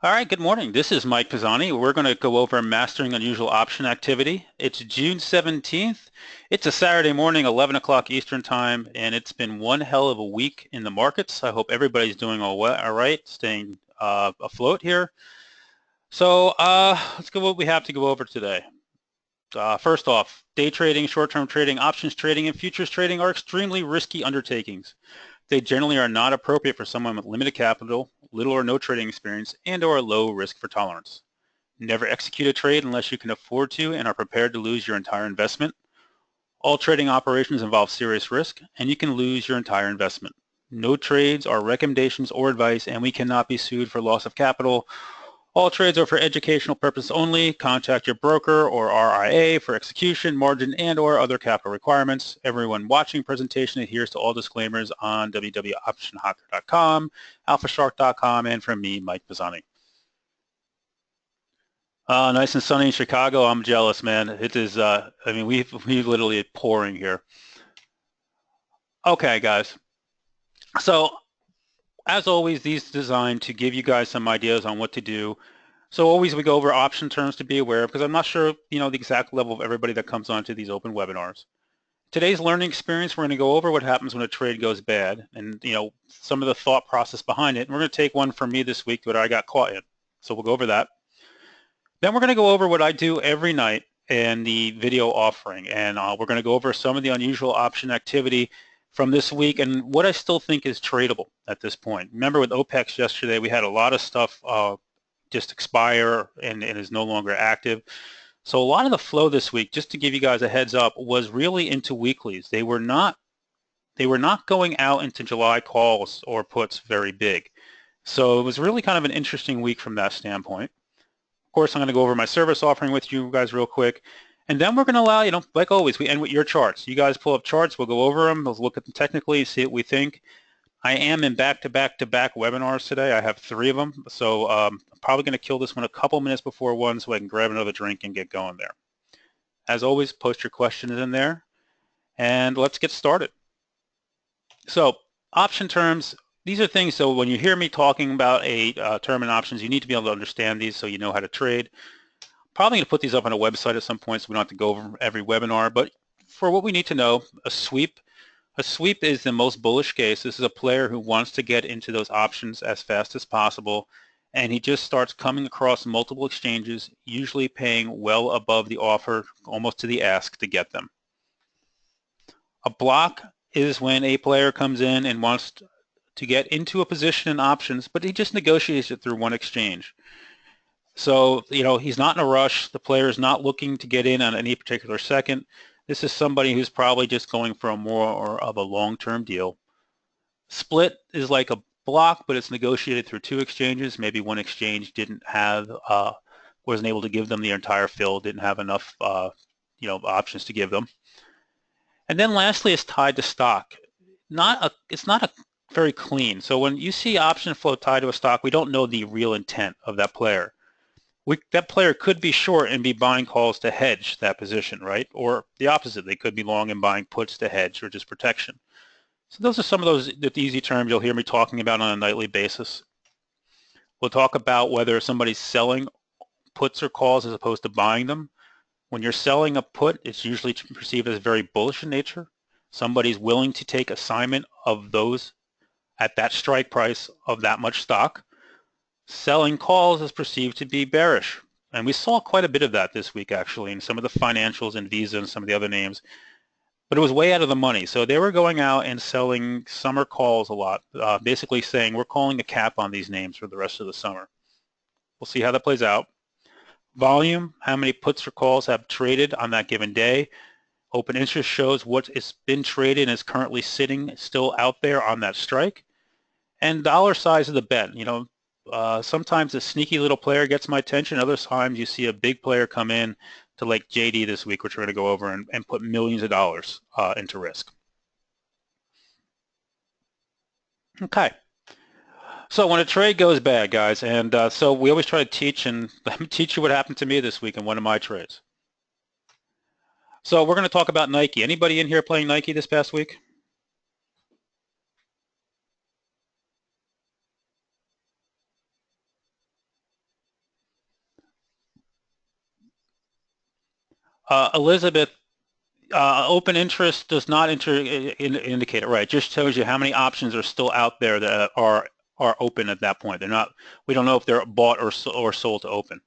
All right, good morning. This is Mike Pisani. We're going to go over Mastering Unusual Option Activity. It's June 17th. It's a Saturday morning, 11 o'clock Eastern Time, and it's been one hell of a week in the markets. I hope everybody's doing all right, staying afloat here. So let's go what we have to go over today. First off, day trading, short-term trading, options trading, and futures trading are extremely risky undertakings. They generally are not appropriate for someone with limited capital, little or no trading experience, and/or low risk for tolerance. Never execute a trade unless you can afford to and are prepared to lose your entire investment. All trading operations involve serious risk, and you can lose your entire investment. No trades are recommendations or advice, and we cannot be sued for loss of capital. All trades are for educational purpose only. Contact your broker or RIA for execution, margin, and/or other capital requirements. Everyone watching presentation adheres to all disclaimers on www.optionhacker.com, alphashark.com, and from me, Mike Pisani. Nice and sunny in Chicago. I'm jealous, man. It is. I mean, we literally pouring here. Okay, guys. So as always, these are designed to give you guys some ideas on what to do. So always we go over option terms to be aware of, because I'm not sure, the exact level of everybody that comes onto these open webinars. Today's learning experience, we're going to go over what happens when a trade goes bad and, some of the thought process behind it. And we're going to take one from me this week that I got caught in. So we'll go over that. Then we're going to go over what I do every night in the video offering. And we're going to go over some of the unusual option activity from this week and what I still think is tradable at this point. Remember with OPEX yesterday, we had a lot of stuff just expire and is no longer active. So a lot of the flow this week, just to give you guys a heads up, was really into weeklies. They were not going out into July calls or puts very big. So it was really kind of an interesting week from that standpoint. Of course, I'm going to go over my service offering with you guys real quick. And then we're going to allow, like always, we end with your charts. You guys pull up charts, we'll go over them, we'll look at them technically, see what we think. I am in back-to-back-to-back webinars today. I have 3 of them, so I'm probably going to kill this one a couple minutes before 1 so I can grab another drink and get going there. As always, post your questions in there, and let's get started. So option terms, these are things, so when you hear me talking about a term in options, you need to be able to understand these so you know how to trade. Probably going to put these up on a website at some point so we don't have to go over every webinar, but for what we need to know, a sweep is the most bullish case. This is a player who wants to get into those options as fast as possible, and he just starts coming across multiple exchanges, usually paying well above the offer, almost to the ask to get them. A block is when a player comes in and wants to get into a position in options, but he just negotiates it through one exchange. So, he's not in a rush. The player is not looking to get in on any particular second. This is somebody who's probably just going for a more of a long-term deal. Split is like a block, but it's negotiated through 2 exchanges. Maybe one exchange wasn't able to give them the entire fill, didn't have enough, options to give them. And then lastly, it's tied to stock. It's not a very clean. So when you see option flow tied to a stock, we don't know the real intent of that player. That player could be short and be buying calls to hedge that position, right? Or the opposite, they could be long and buying puts to hedge or just protection. So those are some of those easy terms you'll hear me talking about on a nightly basis. We'll talk about whether somebody's selling puts or calls as opposed to buying them. When you're selling a put, it's usually perceived as very bullish in nature. Somebody's willing to take assignment of those at that strike price of that much stock. Selling calls is perceived to be bearish. And we saw quite a bit of that this week, actually, in some of the financials and Visa and some of the other names. But it was way out of the money. So they were going out and selling summer calls a lot, basically saying we're calling a cap on these names for the rest of the summer. We'll see how that plays out. Volume, how many puts or calls have traded on that given day. Open interest shows what has been traded and is currently sitting still out there on that strike. And dollar size of the bet. Sometimes a sneaky little player gets my attention. Other times you see a big player come in to like JD this week, which we're going to go over, and put millions of dollars into risk. Okay. So when a trade goes bad, guys, and so we always try to teach, and let me teach you what happened to me this week in one of my trades. So we're going to talk about Nike. Anybody in here playing Nike this past week? Elizabeth, open interest does not indicate it, right? It just shows you how many options are still out there that are open at that point. They're not. We don't know if they're bought or sold to open.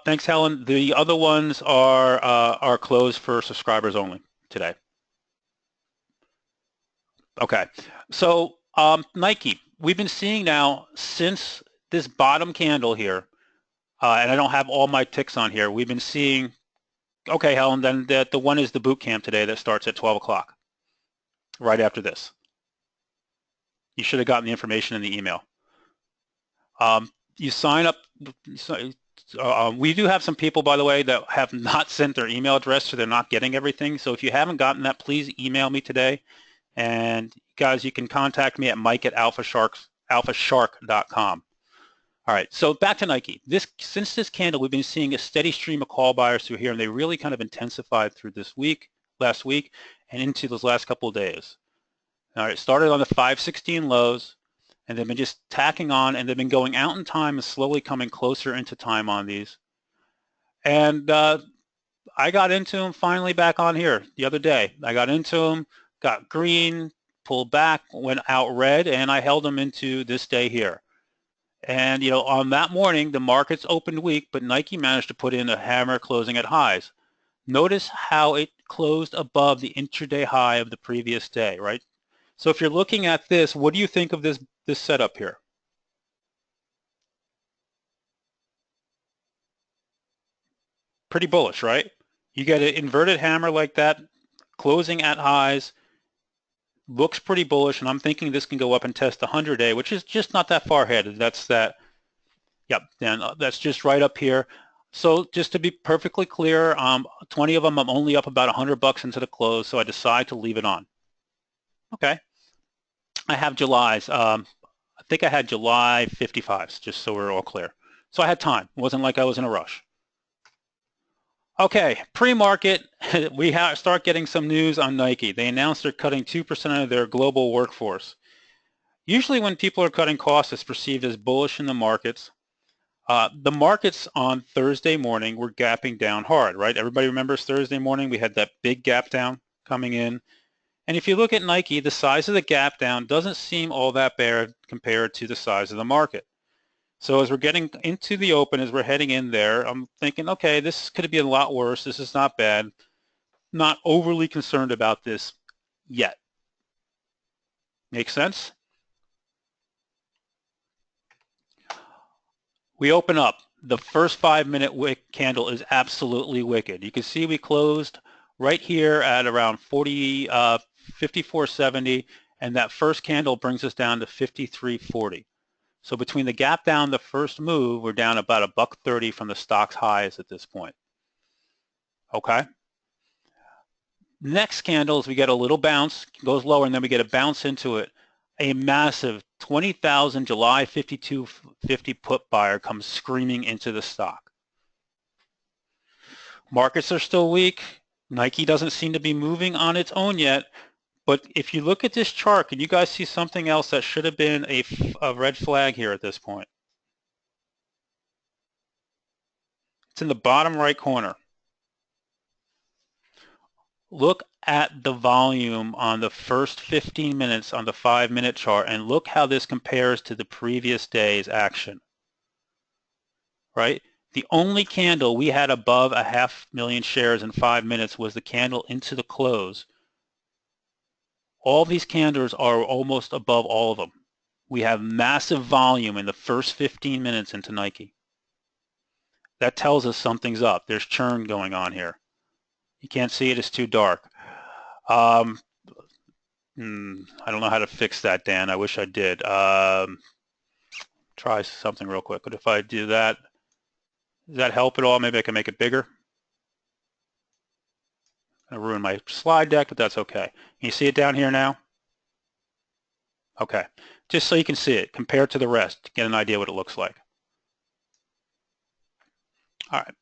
Thanks, Helen. The other ones are closed for subscribers only today. Okay. So Nike, we've been seeing now since this bottom candle here, and I don't have all my ticks on here. We've been seeing. Okay, Helen. Then the one is the boot camp today that starts at 12 o'clock, right after this. You should have gotten the information in the email. You sign up. We do have some people, by the way, that have not sent their email address, so they're not getting everything. So if you haven't gotten that, please email me today. And guys, you can contact me at mike@alphashark.com. All right, so back to Nike. Since this candle, we've been seeing a steady stream of call buyers through here, and they really kind of intensified through this week, last week, and into those last couple of days. All right, it started on the 516 lows, and they've been just tacking on, and they've been going out in time and slowly coming closer into time on these. And I got into them finally back on here the other day. I got into them, got green, pulled back, went out red, and I held them into this day here. And, you know, on that morning, the markets opened weak, but Nike managed to put in a hammer closing at highs. Notice how it closed above the intraday high of the previous day, right? So if you're looking at this, what do you think of this setup here? Pretty bullish, right? You get an inverted hammer like that, closing at highs, looks pretty bullish, and I'm thinking this can go up and test the 100-day, which is just not that far ahead. That's that, yep, and that's just right up here. So just to be perfectly clear, 20 of them, I'm only up about $100 into the close, so I decide to leave it on. Okay. I have July's. I think I had July 55s, just so we're all clear. So I had time. It wasn't like I was in a rush. Okay, pre-market, we start getting some news on Nike. They announced they're cutting 2% of their global workforce. Usually when people are cutting costs, it's perceived as bullish in the markets. The markets on Thursday morning were gapping down hard, right? Everybody remembers Thursday morning, we had that big gap down coming in. And if you look at Nike, the size of the gap down doesn't seem all that bad compared to the size of the market. So as we're getting into the open, as we're heading in there, I'm thinking, okay, this could be a lot worse. This is not bad. Not overly concerned about this yet. Make sense? We open up. The first 5-minute wick candle is absolutely wicked. You can see we closed right here at around 54.70, and that first candle brings us down to 53.40. So between the gap down, the first move, we're down about $1.30 from the stock's highs at this point. Okay. Next candles, we get a little bounce, goes lower, and then we get a bounce into it. A massive 20,000 July 52.50 put buyer comes screaming into the stock. Markets are still weak. Nike doesn't seem to be moving on its own yet. But if you look at this chart, can you guys see something else that should have been a red flag here at this point? It's in the bottom right corner. Look at the volume on the first 15 minutes on the 5-minute chart, and look how this compares to the previous day's action, right? The only candle we had above 500,000 shares in 5 minutes was the candle into the close. All these candles are almost above all of them. We have massive volume in the first 15 minutes into Nike. That tells us something's up. There's churn going on here. You can't see it, it's too dark. I don't know how to fix that, Dan. I wish I did. Try something real quick. But if I do that, does that help at all? Maybe I can make it bigger. I'm gonna ruin my slide deck, but that's okay. Can you see it down here now? Okay, just so you can see it, compared to the rest, to get an idea what it looks like. All right,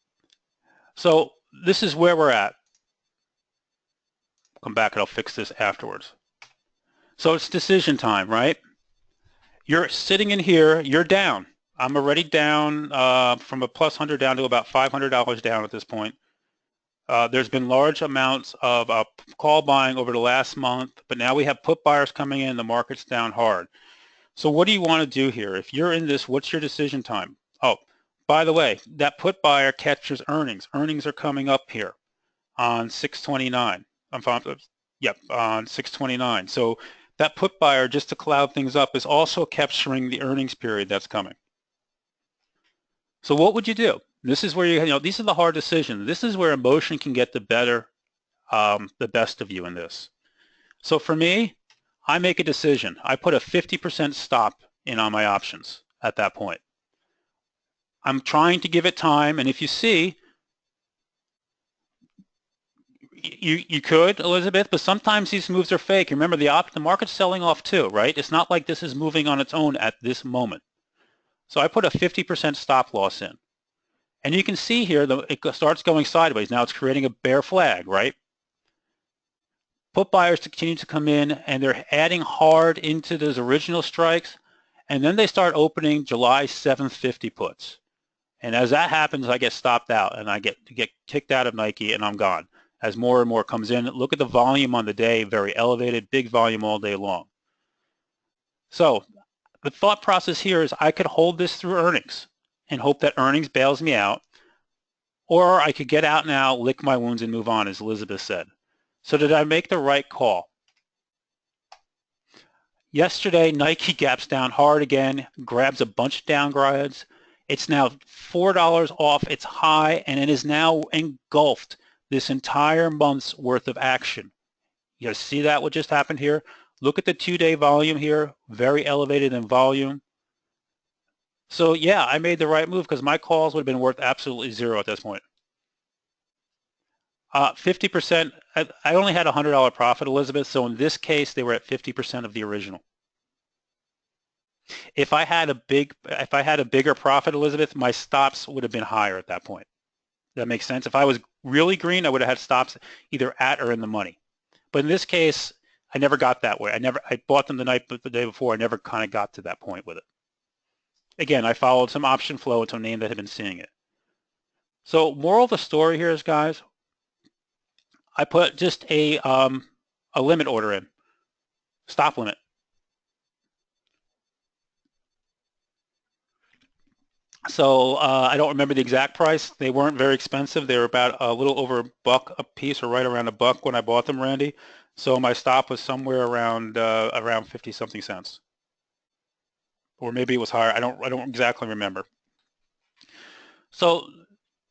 so this is where we're at. Come back and I'll fix this afterwards. So it's decision time, right? You're sitting in here, you're down. I'm already down from a plus 100 down to about $500 down at this point. There's been large amounts of call buying over the last month, but now we have put buyers coming in. The market's down hard. So what do you want to do here? If you're in this, what's your decision time? Oh, by the way, that put buyer catches earnings. Earnings are coming up here on 6/29. Yep, on 6/29. So that put buyer, just to cloud things up, is also capturing the earnings period that's coming. So what would you do? This is where these are the hard decisions. This is where emotion can get the best of you in this. So for me, I make a decision. I put a 50% stop in on my options at that point. I'm trying to give it time, and if you see, you could, Elizabeth, but sometimes these moves are fake. Remember, the market's selling off too, right? It's not like this is moving on its own at this moment. So I put a 50% stop loss in. And you can see here, it starts going sideways. Now it's creating a bear flag, right? Put buyers continue to come in, and they're adding hard into those original strikes, and then they start opening July 750 puts. And as that happens, I get stopped out, and I get kicked out of Nike, and I'm gone. As more and more comes in, look at the volume on the day, very elevated, big volume all day long. So the thought process here is I could hold this through earnings and hope that earnings bails me out, or I could get out now, lick my wounds, and move on, as Elizabeth said. So did I make the right call? Yesterday, Nike gaps down hard again, grabs a bunch of downgrades. It's now $4 off its high, and it is now engulfed this entire month's worth of action. You see that what just happened here? Look at the 2-day volume here, very elevated in volume. So yeah, I made the right move because my calls would have been worth absolutely zero at this point. 50%, I only had a $100 profit, Elizabeth, so in this case, they were at 50% of the original. If I had a bigger profit, Elizabeth, my stops would have been higher at that point. That makes sense. If I was really green, I would have had stops either at or in the money. But in this case, I never got that way. I bought them the day before. I never kind of got to that point with it. Again, I followed some option flow to a name that had been seeing it. So moral of the story here is, guys, I put just a limit order in, stop limit. So I don't remember the exact price. They weren't very expensive. They were about a little over $1 a piece, or right around $1 when I bought them, Randy. So my stop was somewhere around 50-something cents, or maybe it was higher. I don't exactly remember. So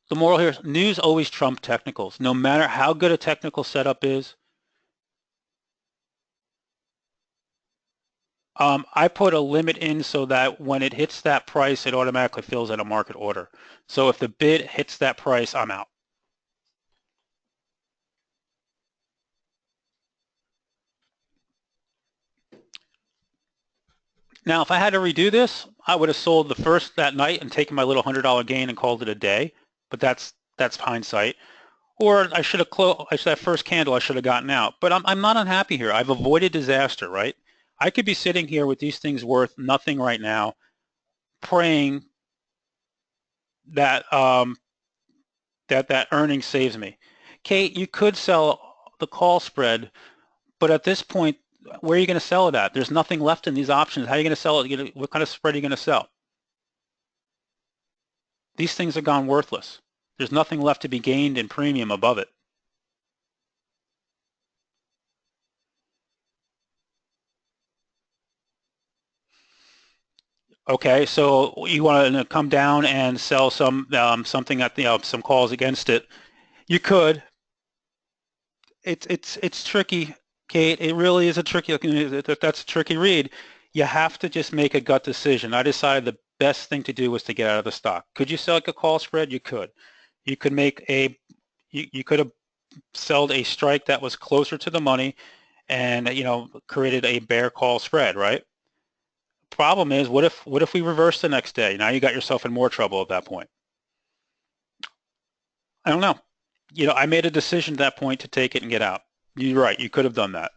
the moral here is news always trumps technicals. No matter how good a technical setup is, I put a limit in so that when it hits that price, it automatically fills in a market order. So if the bid hits that price, I'm out. Now, if I had to redo this, I would have sold the first that night and taken my little $100 gain and called it a day. But that's hindsight. Or I should have closed. That first candle, I should have gotten out. But I'm not unhappy here. I've avoided disaster, right? I could be sitting here with these things worth nothing right now, praying that that earnings saves me. Kate, you could sell the call spread, but at this point, where are you going to sell it at? There's nothing left in these options. How are you going to sell it? What kind of spread are you going to sell? These things have gone worthless. There's nothing left to be gained in premium above it. Okay, so you want to come down and sell some something at some calls against it. You could. It's tricky, Kate. It really is a tricky. That's a tricky read. You have to just make a gut decision. I decided the best thing to do was to get out of the stock. Could you sell like a call spread? You could. You could make you could have sold a strike that was closer to the money, and created a bear call spread, right? Problem is, what if we reverse the next day? Now you got yourself in more trouble at that point. I don't know. I made a decision at that point to take it and get out. You're right. You could have done that.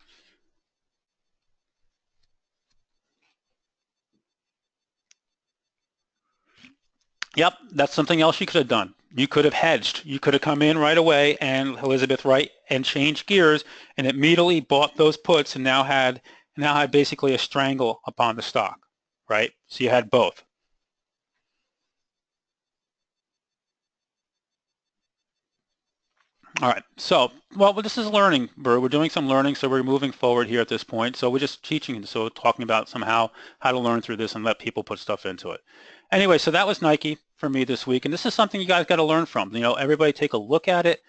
Yep, that's something else you could have done. You could have hedged. You could have come in right away and Elizabeth Wright and changed gears and immediately bought those puts and now had basically a strangle upon the stock, right? So you had both. All right. So, well, this is learning, Bert. We're doing some learning, so we're moving forward here at this point. So we're just teaching, so talking about somehow how to learn through this and let people put stuff into it. Anyway, so that was Nike for me this week, and this is something you guys got to learn from. Everybody take a look at it,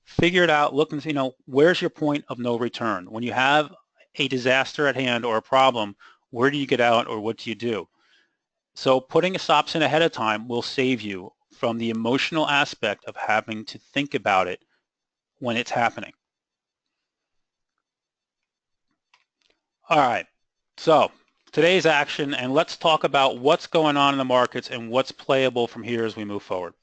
figure it out, look and see, where's your point of no return? When you have a disaster at hand or a problem, where do you get out or what do you do? So putting stops in ahead of time will save you from the emotional aspect of having to think about it when it's happening. All right, so today's action, and let's talk about what's going on in the markets and what's playable from here as we move forward.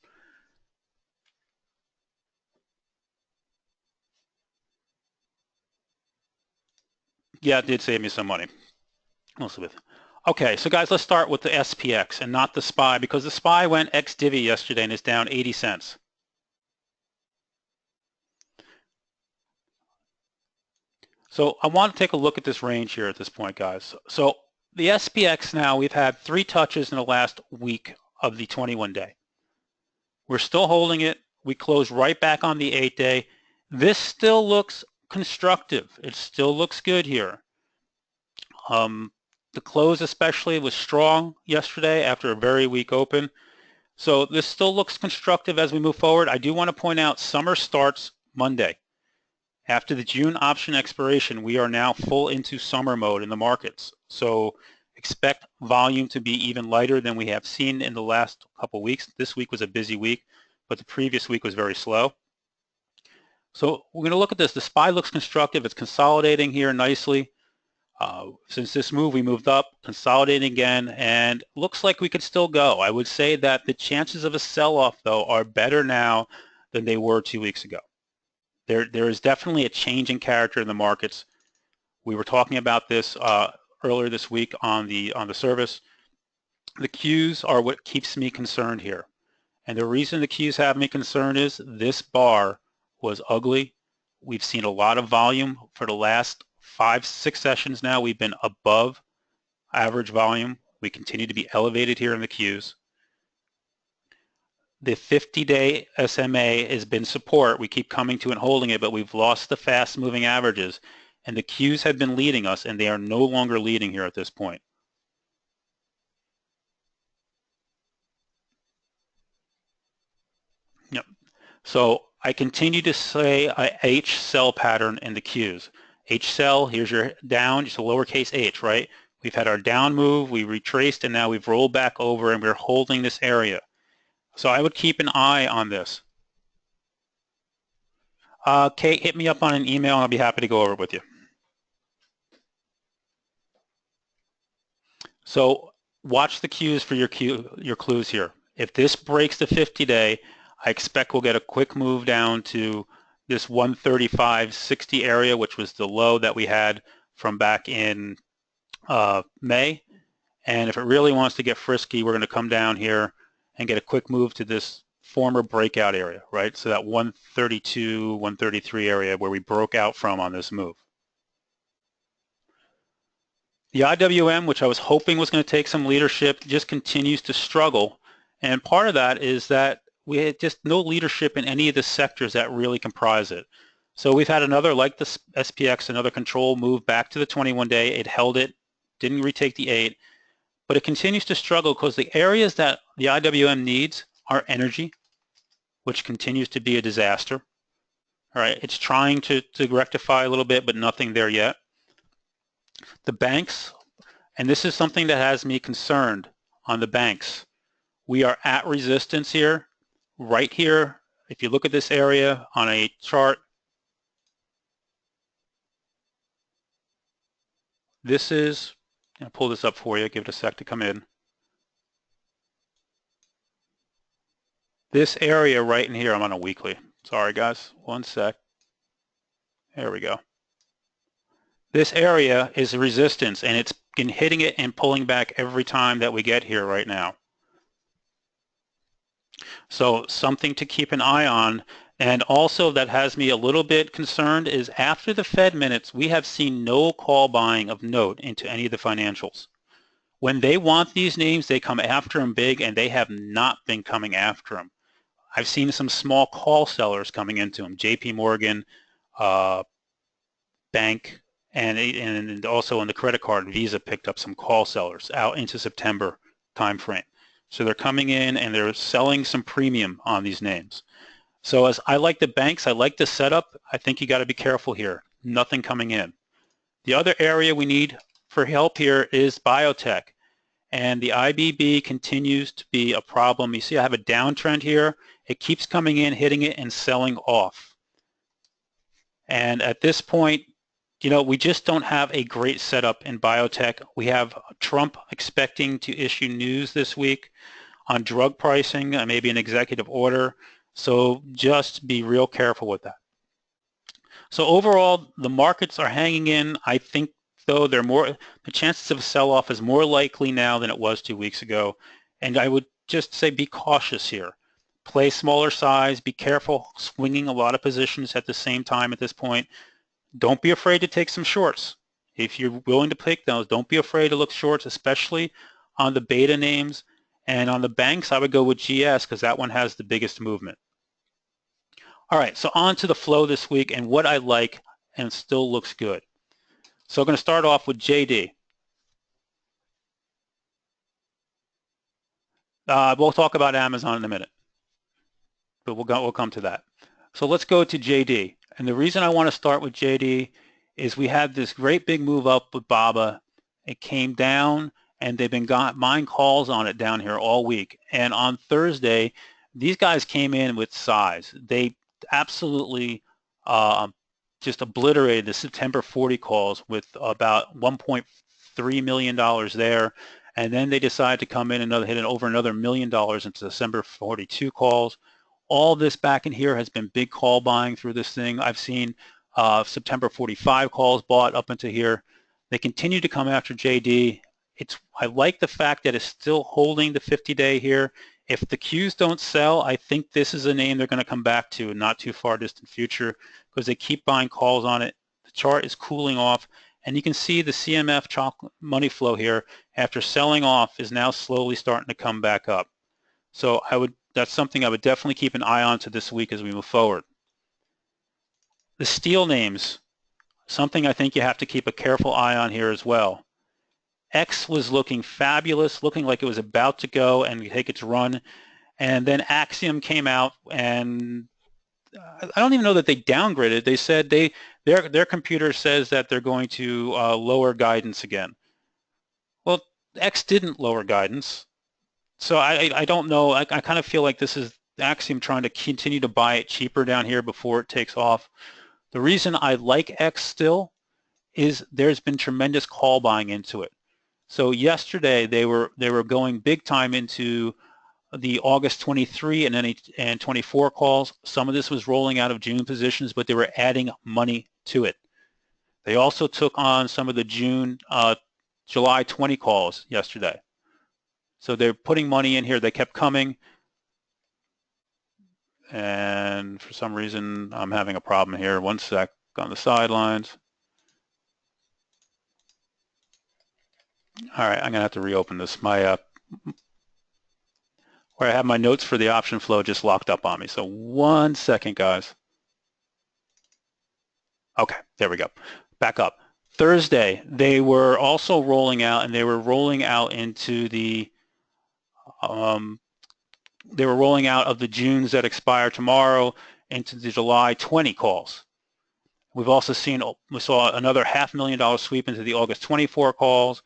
Yeah, it did save me some money. Elizabeth. Okay, so guys, let's start with the SPX and not the SPY, because the SPY went ex-divvy yesterday and is down 80 cents. So I want to take a look at this range here at this point, guys. So the SPX now, we've had 3 touches in the last week of the 21-day. We're still holding it. We closed right back on the 8-day. This still looks constructive. It still looks good here. The close especially was strong yesterday after a very weak open. So this still looks constructive as we move forward. I do want to point out summer starts Monday. After the June option expiration, we are now full into summer mode in the markets. So expect volume to be even lighter than we have seen in the last couple weeks. This week was a busy week, but the previous week was very slow. So we're going to look at this. The SPY looks constructive. It's consolidating here nicely. Since this move, we moved up, consolidating again, and looks like we could still go. I would say that the chances of a sell-off, though, are better now than they were 2 weeks ago. There is definitely a change in character in the markets. We were talking about this earlier this week on the service. The Qs are what keeps me concerned here. And the reason the Qs have me concerned is this bar was ugly. We've seen a lot of volume for the last 5-6 sessions now. We've been above average volume. We continue to be elevated here in the Qs. The 50-day SMA has been support. We keep coming to and holding it, but we've lost the fast-moving averages. And the Qs have been leading us, and they are no longer leading here at this point. Yep. So I continue to say a H sell pattern in the Qs. H sell, here's your down, just a lowercase h, right? We've had our down move, we retraced, and now we've rolled back over, and we're holding this area. So I would keep an eye on this. Kate, hit me up on an email, and I'll be happy to go over it with you. So watch the Qs for your clues here. If this breaks the 50-day, I expect we'll get a quick move down to this 135.60 area, which was the low that we had from back in May. And if it really wants to get frisky, we're going to come down here and get a quick move to this former breakout area, right? So that 132, 133 area where we broke out from on this move. The IWM, which I was hoping was going to take some leadership, just continues to struggle. And part of that is that we had just no leadership in any of the sectors that really comprise it. So we've had another, like the SPX, another control move back to the 21-day. It held it, didn't retake the 8, but it continues to struggle because the areas that the IWM needs are energy, which continues to be a disaster. All right, it's trying to rectify a little bit, but nothing there yet. The banks, and this is something that has me concerned on the banks. We are at resistance here, right here. If you look at this area on a chart, this is, I'll pull this up for you, give it a sec to come in. This area right in here, I'm on a weekly. Sorry guys, one sec. There we go. This area is resistance, and it's been hitting it and pulling back every time that we get here right now. So something to keep an eye on. And also that has me a little bit concerned is after the Fed minutes, we have seen no call buying of note into any of the financials. When they want these names, they come after them big, and they have not been coming after them. I've seen some small call sellers coming into them, JP Morgan, Bank, and also on the credit card, Visa picked up some call sellers out into September timeframe. So they're coming in and they're selling some premium on these names. So as I like the banks, I like the setup. I think you got to be careful here. Nothing coming in. The other area we need for help here is biotech. And the IBB continues to be a problem. You see I have a downtrend here. It keeps coming in, hitting it, and selling off. And at this point, you know, we just don't have a great setup in biotech. We have Trump expecting to issue news this week on drug pricing, maybe an executive order. So just be real careful with that. So overall, the markets are hanging in. I think, though, the chances of a sell-off is more likely now than it was 2 weeks ago. And I would just say be cautious here. Play smaller size. Be careful swinging a lot of positions at the same time at this point. Don't be afraid to take some shorts. If you're willing to pick those, don't be afraid to look shorts, especially on the beta names. And on the banks, I would go with GS because that one has the biggest movement. All right, so on to the flow this week and what I like and still looks good. So I'm going to start off with JD. We'll talk about Amazon in a minute, but we'll come to that. So let's go to JD. And the reason I want to start with JD is we had this great big move up with BABA. It came down, and they've been buying calls on it down here all week. And on Thursday, these guys came in with size. They absolutely just obliterated the September 40 calls with about $1.3 million there. And then they decided to come in and hit over another $1 million into December 42 calls. All this back in here has been big call buying through this thing. I've seen September 45 calls bought up into here. They continue to come after JD. I like the fact that it's still holding the 50-day here. If the Qs don't sell, I think this is a name they're going to come back to in not too far distant future because they keep buying calls on it. The chart is cooling off, and you can see the CMF money flow here after selling off is now slowly starting to come back up. So that's something I would definitely keep an eye on to this week as we move forward. The steel names, something I think you have to keep a careful eye on here as well. X was looking fabulous, looking like it was about to go and take its run. And then Axiom came out, and I don't even know that they downgraded. They said their computer says that they're going to lower guidance again. Well, X didn't lower guidance. So I don't know. I kind of feel like this is Axiom trying to continue to buy it cheaper down here before it takes off. The reason I like X still is there's been tremendous call buying into it. So yesterday they were going big time into the August 23 and 24 calls. Some of this was rolling out of June positions, but they were adding money to it. They also took on some of the July 20 calls yesterday. So they're putting money in here. They kept coming. And for some reason, I'm having a problem here. One sec on the sidelines. All right, I'm going to have to reopen this. Where I have my notes for the option flow just locked up on me. So 1 second, guys. Okay, there we go. Back up. Thursday, they were also rolling out, and they were rolling out into the they were rolling out of the Junes that expire tomorrow into the July 20 calls. We saw another $500,000 sweep into the August 24 calls,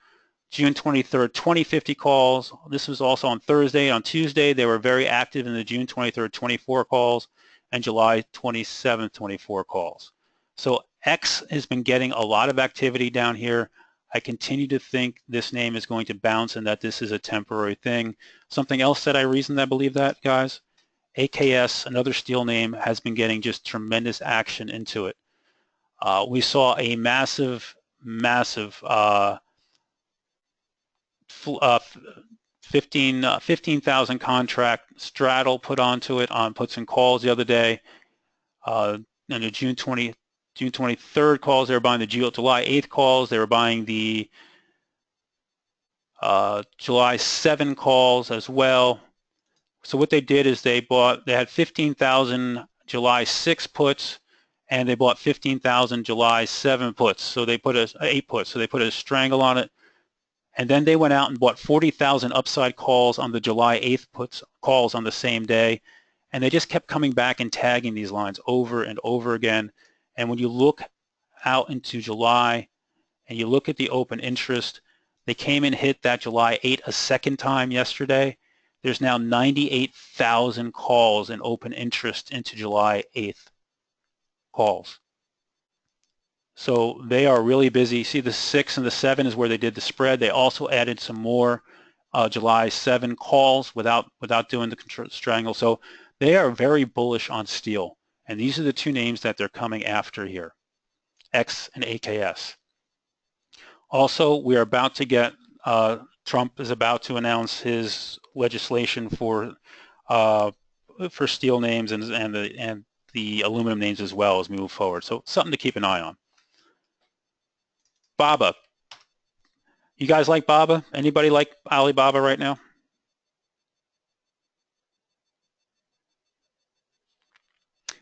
June 23rd, 2050 calls. This was also on Thursday. On Tuesday, they were very active in the June 23rd, 24 calls and July 27th, 24 calls. So X has been getting a lot of activity down here. I continue to think this name is going to bounce and that this is a temporary thing. Something else that I believe that, guys, AKS, another steel name, has been getting just tremendous action into it. We saw a massive 15,000 contract straddle put onto it on puts and calls the other day. And the June 23rd calls, they were buying the July 8th calls. They were buying the July 7 calls as well. So what they did is they had 15,000 July 6 puts, and they bought 15,000 July 7 puts. So they put 8 puts. So they put a strangle on it. And then they went out and bought 40,000 upside calls on the July 8th puts calls on the same day. And they just kept coming back and tagging these lines over and over again. And when you look out into July and you look at the open interest, they came and hit that July 8 a second time yesterday. There's now 98,000 calls in open interest into July 8th calls. So they are really busy. See, the 6 and the 7 is where they did the spread. They also added some more July 7 calls without doing the strangle. So they are very bullish on steel. And these are the two names that they're coming after here, X and AKS. Also, we are about to get, Trump is about to announce his legislation for steel names and the aluminum names as well as we move forward. So something to keep an eye on. BABA. You guys like BABA? Anybody like Alibaba right now?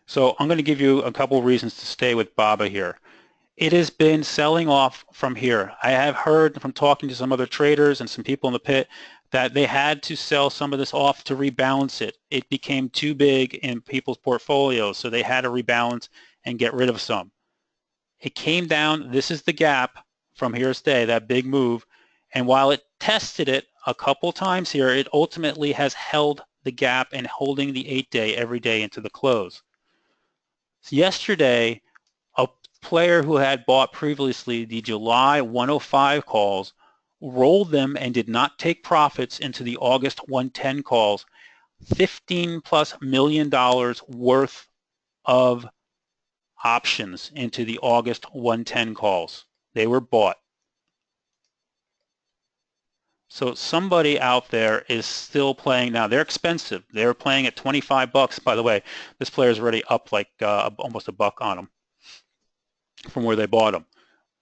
So I'm going to give you a couple of reasons to stay with BABA here. It has been selling off from here. I have heard from talking to some other traders and some people in the pit that they had to sell some of this off to rebalance it. It became too big in people's portfolios, so they had to rebalance and get rid of some. It came down. This is the gap from here to stay, that big move. And while it tested it a couple times here, it ultimately has held the gap and holding the 8-day every day into the close. So yesterday, a player who had bought previously the July 105 calls rolled them and did not take profits into the August 110 calls, $15+ million worth of options into the August 110 calls. They were bought. So somebody out there is still playing now. They're expensive. They're playing at 25 bucks. By the way, this player is already up like almost $1 on them from where they bought them.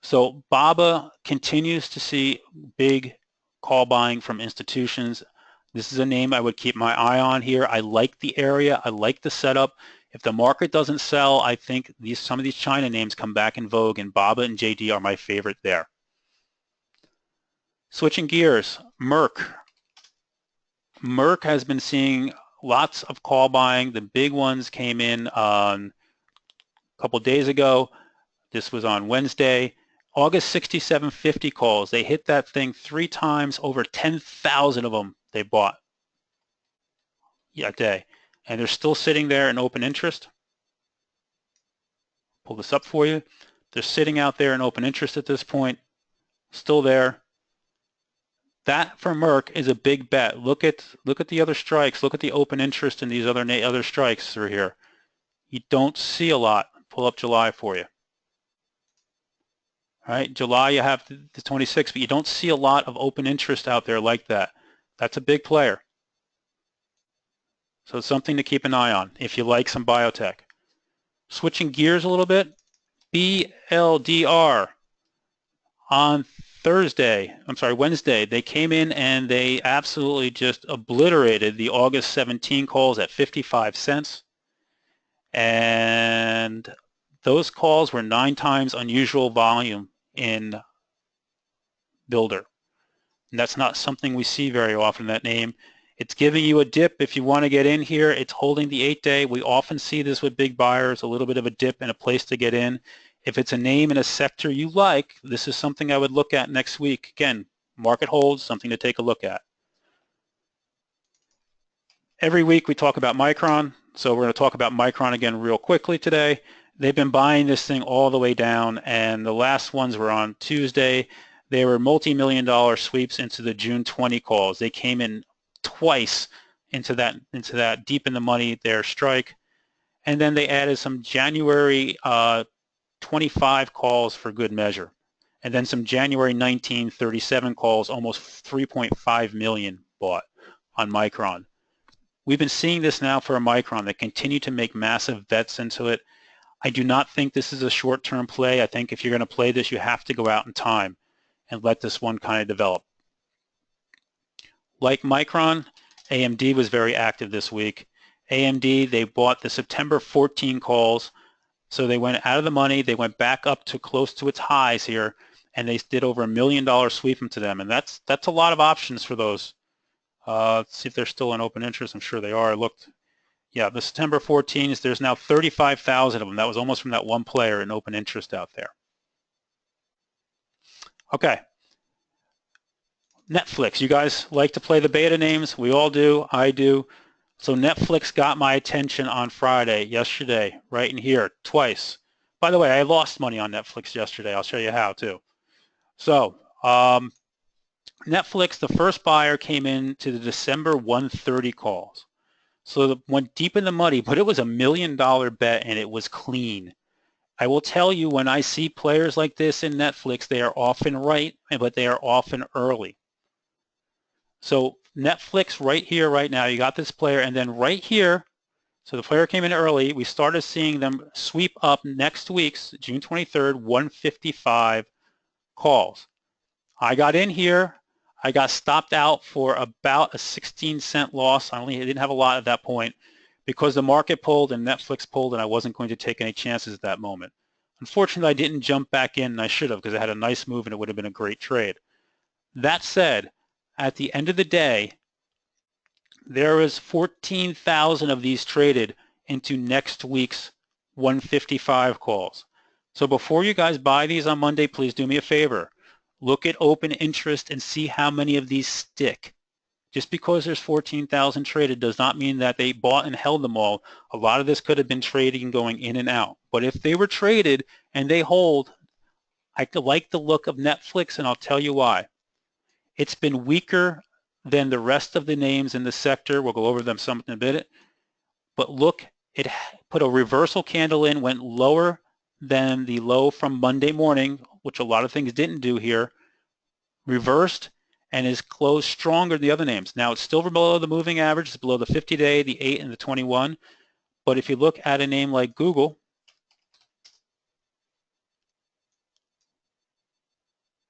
So BABA continues to see big call buying from institutions. This is a name I would keep my eye on here. I like the area. I like the setup. If the market doesn't sell, I think some of these China names come back in vogue, and BABA and JD are my favorite there. Switching gears, Merck. Merck has been seeing lots of call buying. The big ones came in a couple days ago. This was on Wednesday. August 67.50 calls. They hit that thing 3 times, over 10,000 of them they bought that day. And they're still sitting there in open interest. Pull this up for you. They're sitting out there in open interest at this point, still there. That for Merck is a big bet. Look at the other strikes. Look at the open interest in these other strikes through here. You don't see a lot. Pull up July for you. All right, July you have the 26th, but you don't see a lot of open interest out there like that. That's a big player. So it's something to keep an eye on if you like some biotech. Switching gears a little bit, BLDR on Wednesday, they came in and they absolutely just obliterated the August 17 calls at 55 cents. And those calls were 9 times unusual volume in Builder. And that's not something we see very often, that name. It's giving you a dip if you want to get in here. It's holding the 8-day. We often see this with big buyers, a little bit of a dip and a place to get in. If it's a name in a sector you like, this is something I would look at next week. Again, market holds, something to take a look at. Every week we talk about Micron, so we're going to talk about Micron again real quickly today. They've been buying this thing all the way down, and the last ones were on Tuesday. They were multi-million-dollar sweeps into the June 20 calls. They came in twice into that deep in the money their strike, and then they added some January 25 calls for good measure, and then some January 19 37 calls, almost 3.5 million bought on Micron. We've been seeing this now for a Micron. They continue to make massive bets into it. I do not think this is a short-term play. I think if you're going to play this, you have to go out in time and let this one kind of develop. Like Micron, AMD was very active this week. AMD, they bought the September 14 calls, so they went out of the money. They went back up to close to its highs here, and they did over $1 million sweep into them, and that's a lot of options for those. Let's see if they're still in open interest. I'm sure they are. I looked. Yeah, the September 14s, there's now 35,000 of them. That was almost from that one player in open interest out there. Okay. Netflix. You guys like to play the beta names? We all do. I do. So Netflix got my attention on Friday, yesterday, right in here, twice. By the way, I lost money on Netflix yesterday. I'll show you how, too. So Netflix, the first buyer came in to the December 130 calls. So it went deep in the muddy, but it was $1 million bet, and it was clean. I will tell you, when I see players like this in Netflix, they are often right, but they are often early. So Netflix right here, right now, you got this player, and then right here, so the player came in early. We started seeing them sweep up next week's, June 23rd, 155 calls. I got in here. I got stopped out for about a 16-cent loss. I didn't have a lot at that point because the market pulled and Netflix pulled, and I wasn't going to take any chances at that moment. Unfortunately, I didn't jump back in, and I should have, because I had a nice move and it would have been a great trade. That said, at the end of the day, there is 14,000 of these traded into next week's 155 calls. So before you guys buy these on Monday, please do me a favor. Look at open interest and see how many of these stick. Just because there's 14,000 traded does not mean that they bought and held them all. A lot of this could have been trading going in and out. But if they were traded and they hold, I like the look of Netflix, and I'll tell you why. It's been weaker than the rest of the names in the sector. We'll go over them some in a bit. But look, it put a reversal candle in, went lower than the low from Monday morning, which a lot of things didn't do here, reversed, and is closed stronger than the other names. Now, it's still below the moving average. It's below the 50-day, the 8, and the 21. But if you look at a name like Google,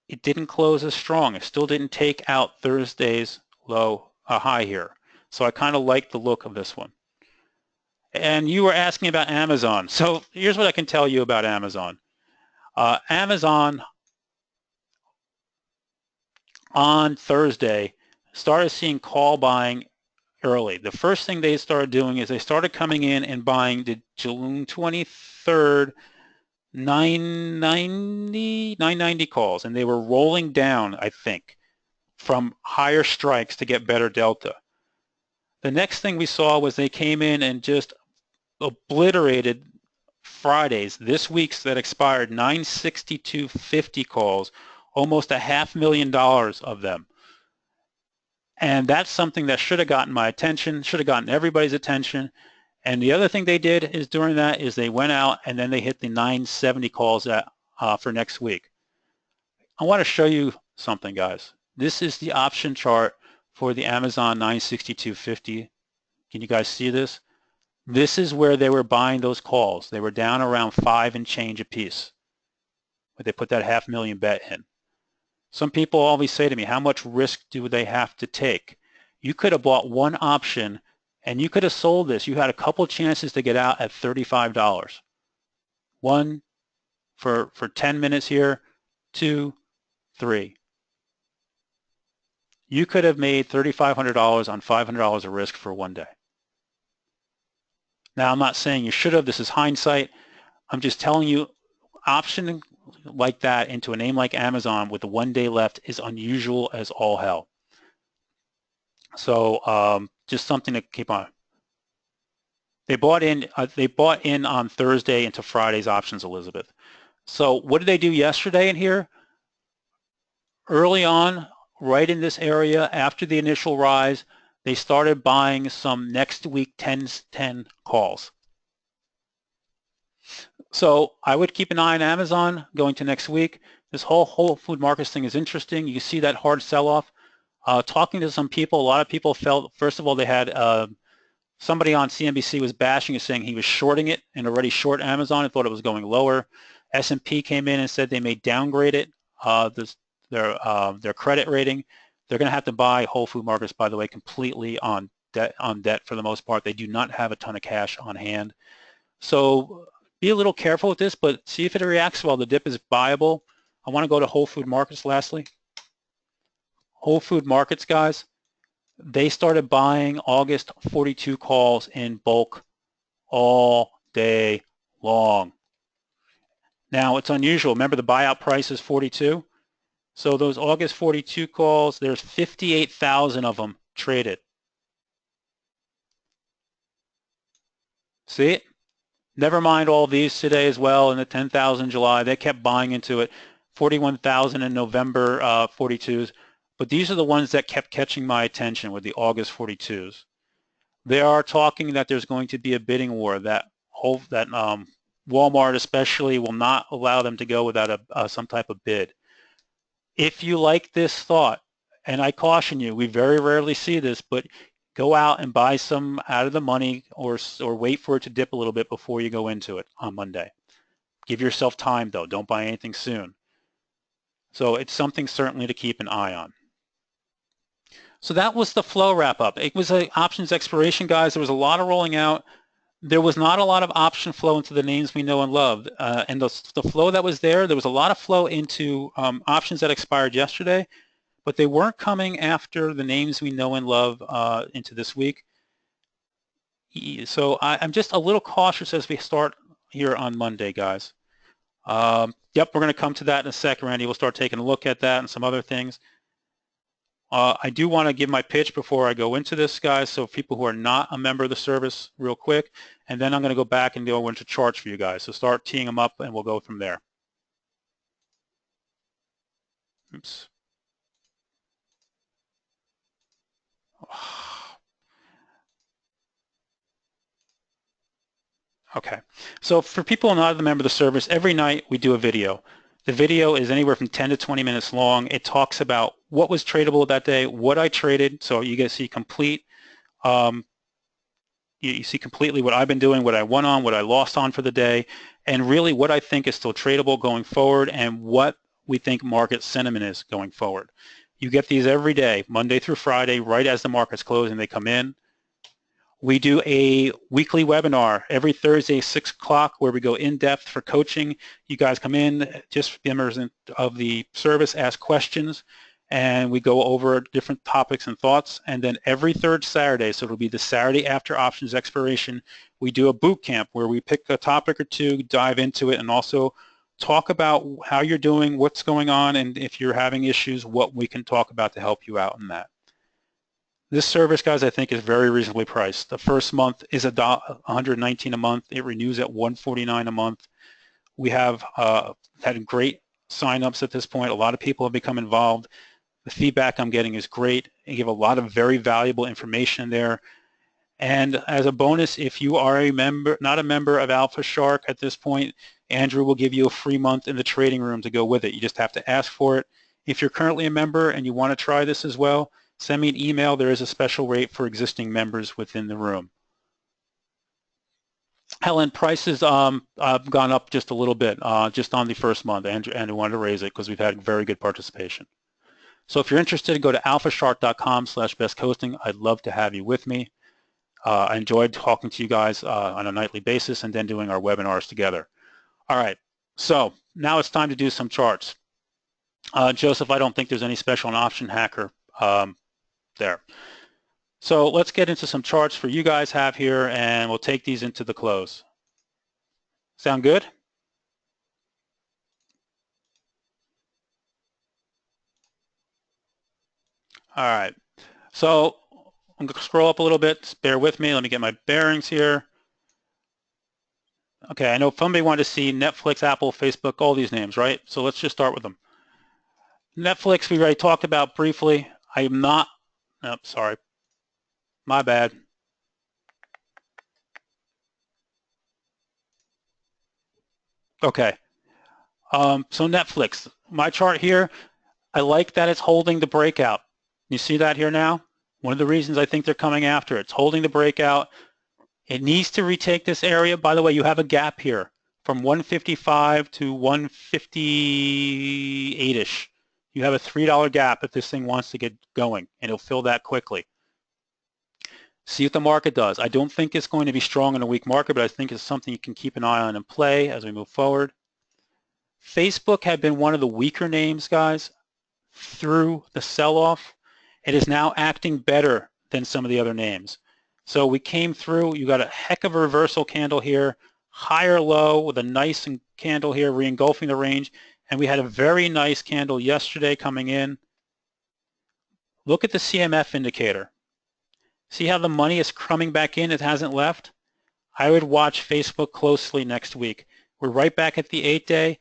it didn't close as strong. It still didn't take out Thursday's low high here. So I kind of like the look of this one. And you were asking about Amazon. So here's what I can tell you about Amazon. Amazon on Thursday started seeing call buying early. The first thing they started doing is they started coming in and buying the June 23rd 990 calls, and they were rolling down, I think, from higher strikes to get better delta. The next thing we saw was they came in and just obliterated Fridays, this week's that expired, 962.50 calls, almost $500,000 of them. And that's something that should have gotten my attention, should have gotten everybody's attention. And the other thing they did is during that is they went out and then they hit the 970 calls for next week. I want to show you something, guys. This is the option chart for the Amazon 962.50. Can you guys see this? This is where they were buying those calls. They were down around 5 and change a piece, but they put that $500,000 bet in. Some people always say to me, how much risk do they have to take? You could have bought one option and you could have sold this. You had a couple chances to get out at $35. One for 10 minutes here, 2, 3. You could have made $3,500 on $500 of risk for one day. Now, I'm not saying you should have. This is hindsight. I'm just telling you, option like that into a name like Amazon with the 1 day left is unusual as all hell. So just something to keep on. They bought in on Thursday into Friday's options, Elizabeth. So what did they do yesterday in here? Early on, right in this area, after the initial rise, they started buying some next week 10 calls. So I would keep an eye on Amazon going to next week. This whole Whole Food Markets thing is interesting. You see that hard sell-off. Talking to some people, a lot of people felt, first of all, they had somebody on CNBC was bashing it, saying he was shorting it and already short Amazon and thought it was going lower. S&P came in and said they may downgrade it, their credit rating. They're going to have to buy Whole Food Markets, by the way, completely on debt for the most part. They do not have a ton of cash on hand. So be a little careful with this, but see if it reacts well. The dip is buyable. I want to go to Whole Food Markets lastly. Whole Food Markets, guys, they started buying August 42 calls in bulk all day long. Now, it's unusual. Remember, the buyout price is 42. So those August 42 calls, there's 58,000 of them traded. See it? Never mind all these today as well, and the 10,000 July. They kept buying into it. 41,000 in November 42s. But these are the ones that kept catching my attention with the August 42s. They are talking that there's going to be a bidding war, that Walmart especially will not allow them to go without some type of bid. If you like this thought, and I caution you, we very rarely see this, but go out and buy some out of the money or wait for it to dip a little bit before you go into it on Monday. Give yourself time, though. Don't buy anything soon. So it's something certainly to keep an eye on. So that was the flow wrap up. It was an options expiration, guys. There was a lot of rolling out. There was not a lot of option flow into the names we know and love. And the flow that was there was a lot of flow into options that expired yesterday, but they weren't coming after the names we know and love into this week. So I'm just a little cautious as we start here on Monday, guys. Yep, we're going to come to that in a second, Randy. We'll start taking a look at that and some other things. I do want to give my pitch before I go into this, guys, so people who are not a member of the service real quick, and then I'm going to go back and go into charts for you guys. So start teeing them up, and we'll go from there. Oops. Okay, so for people not a member of the service, every night we do a video. The video is anywhere from 10 to 20 minutes long. It talks about what was tradable that day, what I traded, so you guys see complete, you see completely what I've been doing, what I won on, what I lost on for the day, and really what I think is still tradable going forward and what we think market sentiment is going forward. You get these every day, Monday through Friday, right as the market's closing, they come in. We do a weekly webinar every Thursday, 6 o'clock, where we go in depth for coaching. You guys come in, just members of the service, ask questions, and we go over different topics and thoughts. And then every third Saturday, so it'll be the Saturday after options expiration, we do a boot camp where we pick a topic or two, dive into it, and also talk about how you're doing, what's going on, and if you're having issues, what we can talk about to help you out in that. This service, guys, I think is very reasonably priced. The first month is $119 a month. It renews at $149 a month. We have had great signups at this point. A lot of people have become involved. The feedback I'm getting is great. They give a lot of very valuable information there. And as a bonus, if you are a member, not a member of Alpha Shark at this point, Andrew will give you a free month in the trading room to go with it. You just have to ask for it. If you're currently a member and you want to try this as well, send me an email. There is a special rate for existing members within the room. Helen, prices have gone up just a little bit, just on the first month. Andrew wanted to raise it because we've had very good participation. So if you're interested, go to alphashark.com/besthosting. I'd love to have you with me. I enjoyed talking to you guys on a nightly basis and then doing our webinars together. All right, so now it's time to do some charts. Joseph, I don't think there's any special on Option Hacker there. So let's get into some charts for you guys have here, and we'll take these into the close. Sound good? All right, so I'm going to scroll up a little bit. Just bear with me. Let me get my bearings here. Okay, I know somebody wanted to see Netflix, Apple, Facebook, all these names, right? So let's just start with them. Netflix, we already talked about briefly. I am not, oh, sorry, my bad. Okay, so Netflix, my chart here, I like that it's holding the breakout. You see that here now? One of the reasons I think they're coming after it's holding the breakout. It needs to retake this area. By the way, you have a gap here from 155 to 158-ish. You have a $3 gap if this thing wants to get going, and it'll fill that quickly. See what the market does. I don't think it's going to be strong in a weak market, but I think it's something you can keep an eye on and play as we move forward. Facebook had been one of the weaker names, guys, through the sell-off. It is now acting better than some of the other names. So we came through. You got a heck of a reversal candle here, higher low with a nice candle here re-engulfing the range, and we had a very nice candle yesterday coming in. Look at the CMF indicator. See how the money is coming back in? It hasn't left. I would watch Facebook closely next week. We're right back at the 8-day.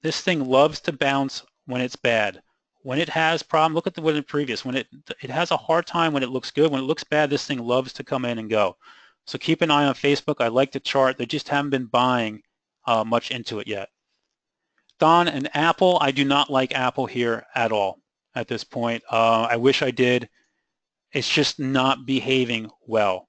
This thing loves to bounce when it's bad. When it has problem, look at the one in previous. When it has a hard time when it looks good. When it looks bad, this thing loves to come in and go. So keep an eye on Facebook. I like the chart. They just haven't been buying much into it yet. Don, and Apple, I do not like Apple here at all at this point. I wish I did. It's just not behaving well.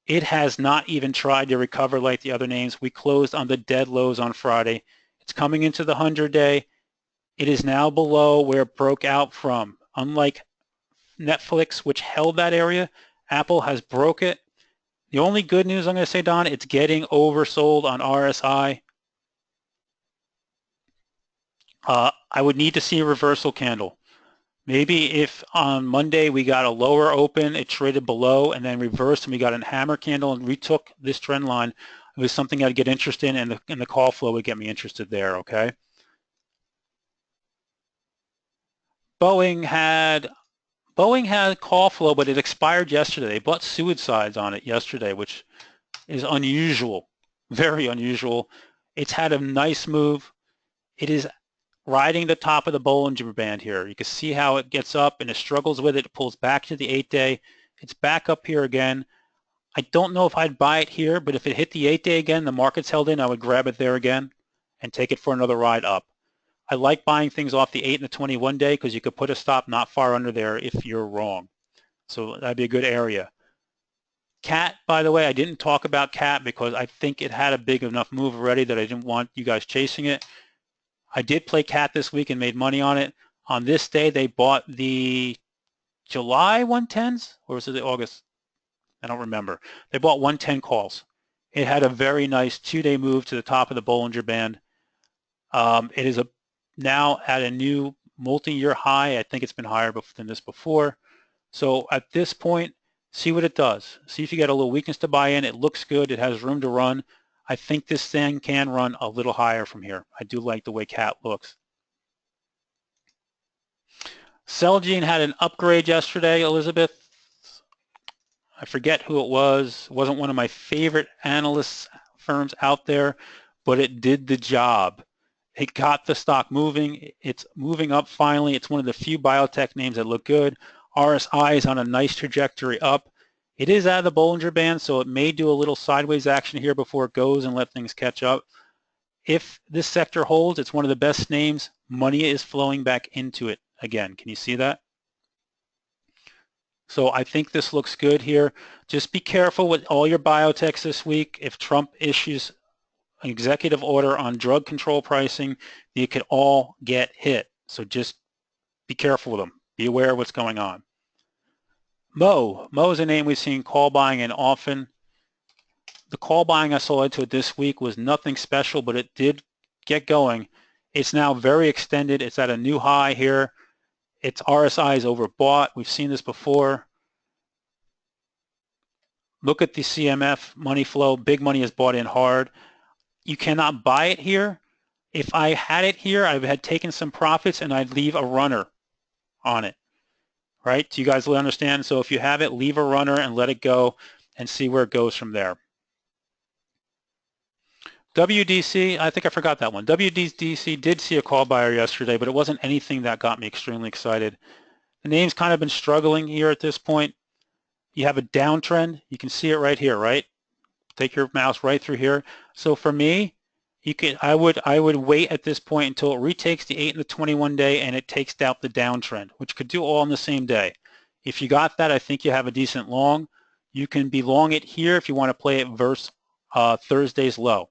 It has not even tried to recover like the other names. We closed on the dead lows on Friday. It's coming into the 100-day. It is now below where it broke out from. Unlike Netflix, which held that area, Apple has broke it. The only good news I'm going to say, Don, it's getting oversold on RSI. I would need to see a reversal candle. Maybe if on Monday we got a lower open, it traded below and then reversed and we got a hammer candle and retook this trend line, it was something I'd get interested in, and the call flow would get me interested there, okay? Boeing had call flow, but it expired yesterday. They bought suicides on it yesterday, which is unusual, very unusual. It's had a nice move. It is riding the top of the Bollinger Band here. You can see how it gets up and it struggles with it. It pulls back to the 8-day. It's back up here again. I don't know if I'd buy it here, but if it hit the 8-day again, the market's held in, I would grab it there again and take it for another ride up. I like buying things off the 8 and the 21-day because you could put a stop not far under there if you're wrong. So that'd be a good area. CAT, by the way, I didn't talk about CAT because I think it had a big enough move already that I didn't want you guys chasing it. I did play CAT this week and made money on it. On this day, they bought the July 110s, or was it the August? I don't remember. They bought 110 calls. It had a very nice 2-day move to the top of the Bollinger Band. It is now at a new multi-year high. I think it's been higher than this before. So at this point, see what it does. See if you get a little weakness to buy in. It looks good. It has room to run. I think this thing can run a little higher from here. I do like the way CAT looks. Celgene had an upgrade yesterday, Elizabeth. I forget who it was. It wasn't one of my favorite analyst firms out there, but it did the job. It got the stock moving. It's moving up finally. It's one of the few biotech names that look good. RSI is on a nice trajectory up. It is out of the Bollinger Band, so it may do a little sideways action here before it goes and let things catch up. If this sector holds, it's one of the best names. Money is flowing back into it again. Can you see that? So I think this looks good here. Just be careful with all your biotechs this week. If Trump issues an executive order on drug control pricing, you could all get hit. So just be careful with them. Be aware of what's going on. Mo is a name we've seen call buying in often. The call buying I saw into it this week was nothing special, but it did get going. It's now very extended. It's at a new high here. Its RSI is overbought. We've seen this before. Look at the CMF money flow. Big money is bought in hard. You cannot buy it here. If I had it here, I had taken some profits and I'd leave a runner on it. Right? Do you guys understand? So if you have it, leave a runner and let it go and see where it goes from there. WDC, I think I forgot that one. WDC did see a call buyer yesterday, but it wasn't anything that got me extremely excited. The name's kind of been struggling here at this point. You have a downtrend. You can see it right here, right? Take your mouse right through here. So for me, I would wait at this point until it retakes the 8 and the 21 day and it takes out the downtrend, which could do all in the same day. If you got that, I think you have a decent long. You can be long it here if you want to play it versus Thursday's low.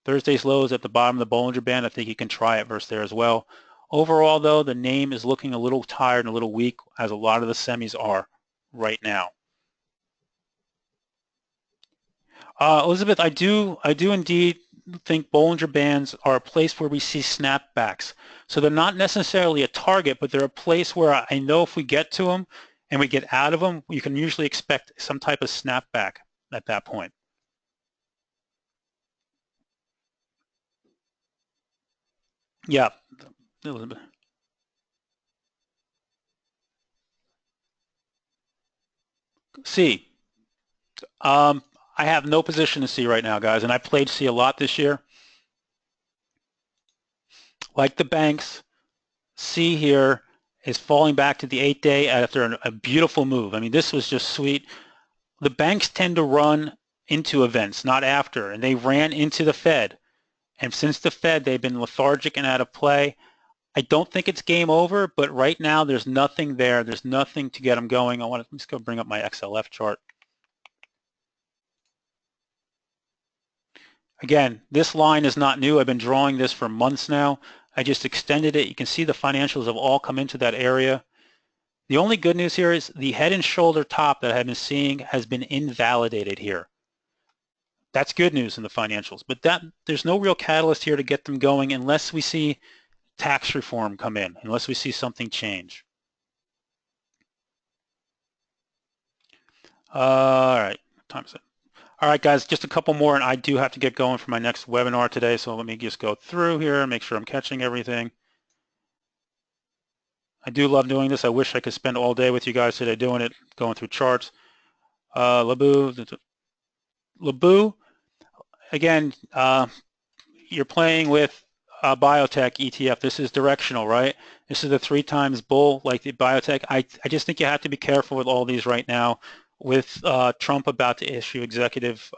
Thursday's low is at the bottom of the Bollinger Band. I think you can try it versus there as well. Overall, though, the name is looking a little tired and a little weak, as a lot of the semis are right now. Elizabeth, I do indeed think Bollinger Bands are a place where we see snapbacks. So they're not necessarily a target, but they're a place where I know if we get to them and we get out of them, you can usually expect some type of snapback at that point. Yeah. C. I have no position to C right now, guys, and I played C a lot this year. Like the banks, C here is falling back to the 8-day after a beautiful move. I mean, this was just sweet. The banks tend to run into events, not after, and they ran into the Fed. And since the Fed, they've been lethargic and out of play. I don't think it's game over, but right now there's nothing there. There's nothing to get them going. Let's go bring up my XLF chart. Again, this line is not new. I've been drawing this for months now. I just extended it. You can see the financials have all come into that area. The only good news here is the head and shoulder top that I've been seeing has been invalidated here. That's good news in the financials, but there's no real catalyst here to get them going unless we see tax reform come in, unless we see something change. All right, what time is it? All right, guys, just a couple more, and I do have to get going for my next webinar today, so let me just go through here and make sure I'm catching everything. I do love doing this. I wish I could spend all day with you guys today doing it, going through charts. Laboo, again, you're playing with a biotech ETF. This is directional, right? This is the 3 times bull like the biotech. I just think you have to be careful with all these right now with Trump about to issue executive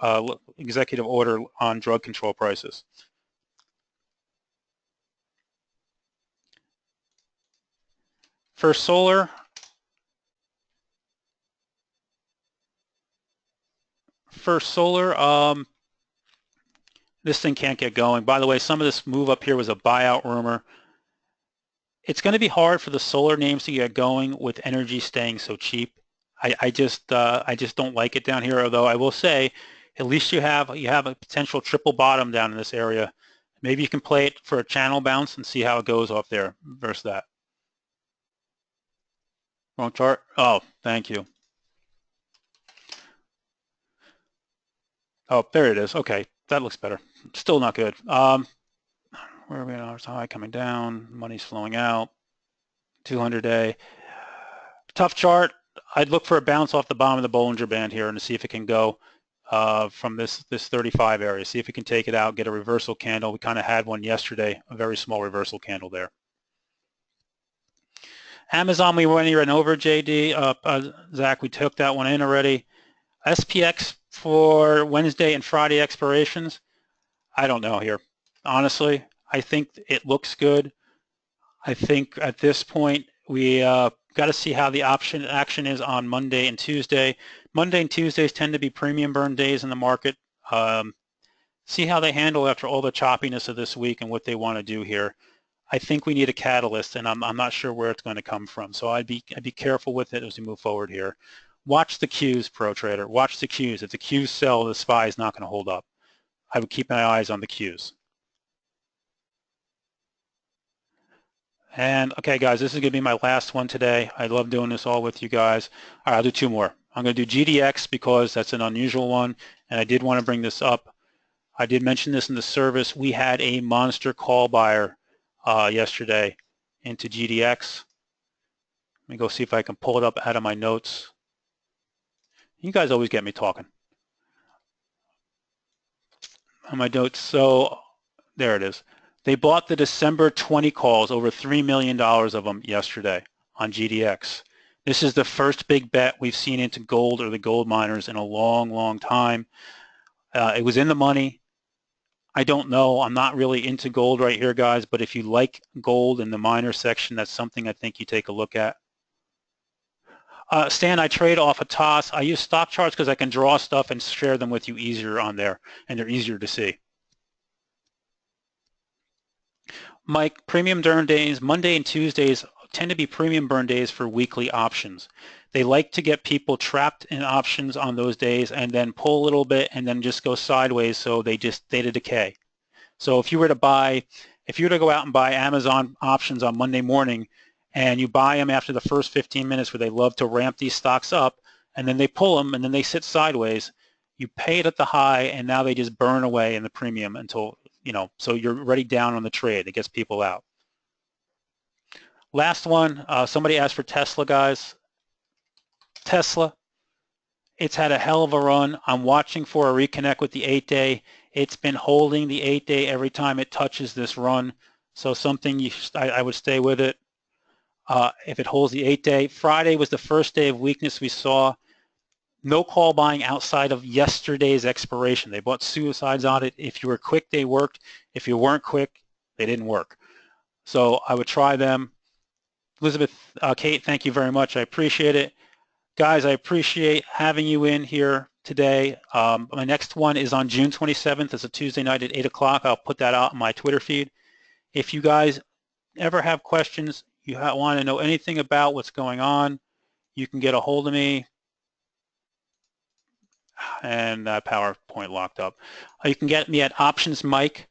order on drug control prices. First Solar. This thing can't get going. By the way, some of this move up here was a buyout rumor. It's going to be hard for the solar names to get going with energy staying so cheap. I just don't like it down here. Although I will say, at least you have a potential triple bottom down in this area. Maybe you can play it for a channel bounce and see how it goes off there versus that. Wrong chart. Oh, thank you. Oh, there it is. Okay, that looks better. Still not good. Where are we at? High coming down. Money's flowing out. 200-day. Tough chart. I'd look for a bounce off the bottom of the Bollinger Band here and to see if it can go from this 35 area. See if it can take it out, get a reversal candle. We kind of had one yesterday, a very small reversal candle there. Amazon, we went here and over, JD. Zach, we took that one in already. SPX for Wednesday and Friday expirations. I don't know here. Honestly, I think it looks good. I think at this point we got to see how the option action is on Monday and Tuesday. Monday and Tuesdays tend to be premium burn days in the market. See how they handle after all the choppiness of this week and what they want to do here. I think we need a catalyst, and I'm not sure where it's going to come from. So I'd be careful with it as we move forward here. Watch the cues, pro trader. Watch the cues. If the cues sell, the SPY is not going to hold up. I would keep my eyes on the cues. And okay, guys, this is going to be my last one today. I love doing this all with you guys. All right, I'll do 2 more. I'm going to do GDX because that's an unusual one, and I did want to bring this up. I did mention this in the service. We had a monster call buyer yesterday into GDX. Let me go see if I can pull it up out of my notes. You guys always get me talking. On my notes, so there it is. They bought the December 20 calls, over $3 million of them yesterday on GDX. This is the first big bet we've seen into gold or the gold miners in a long, long time. It was in the money. I don't know. I'm not really into gold right here, guys, but if you like gold in the miner section, that's something I think you take a look at. Stan, I trade off a TOS. I use stock charts because I can draw stuff and share them with you easier on there, and they're easier to see. Mike, premium burn days, Monday and Tuesdays tend to be premium burn days for weekly options. They like to get people trapped in options on those days and then pull a little bit and then just go sideways, so they just theta decay. So if you were to go out and buy Amazon options on Monday morning and you buy them after the first 15 minutes where they love to ramp these stocks up and then they pull them and then they sit sideways, you pay it at the high and now they just burn away in the premium until, so you're already down on the trade. It gets people out. Last one, somebody asked for Tesla, guys. Tesla, it's had a hell of a run. I'm watching for a reconnect with the 8-day. It's been holding the 8-day every time it touches this run. So something I would stay with it if it holds the 8-day. Friday was the first day of weakness we saw. No call buying outside of yesterday's expiration. They bought suicides on it. If you were quick, they worked. If you weren't quick, they didn't work. So I would try them. Elizabeth, Kate, thank you very much. I appreciate it. Guys, I appreciate having you in here today. My next one is on June 27th. It's a Tuesday night at 8 o'clock. I'll put that out on my Twitter feed. If you guys ever have questions, you want to know anything about what's going on, you can get a hold of me. And that PowerPoint locked up. You can get me at OptionsMike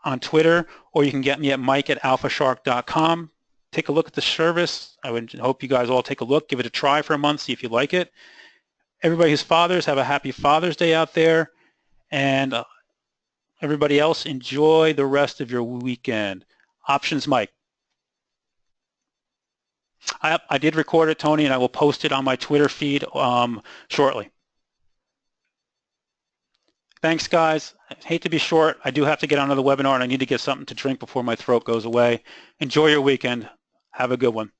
on Twitter, or you can get me at mike@alphashark.com. Take a look at the service. I would hope you guys all take a look, give it a try for a month, see if you like it. Everybody who's fathers, have a happy Father's Day out there. And everybody else, enjoy the rest of your weekend. Options Mike. I did record it, Tony, and I will post it on my Twitter feed shortly. Thanks, guys. I hate to be short. I do have to get on another webinar, and I need to get something to drink before my throat goes away. Enjoy your weekend. Have a good one.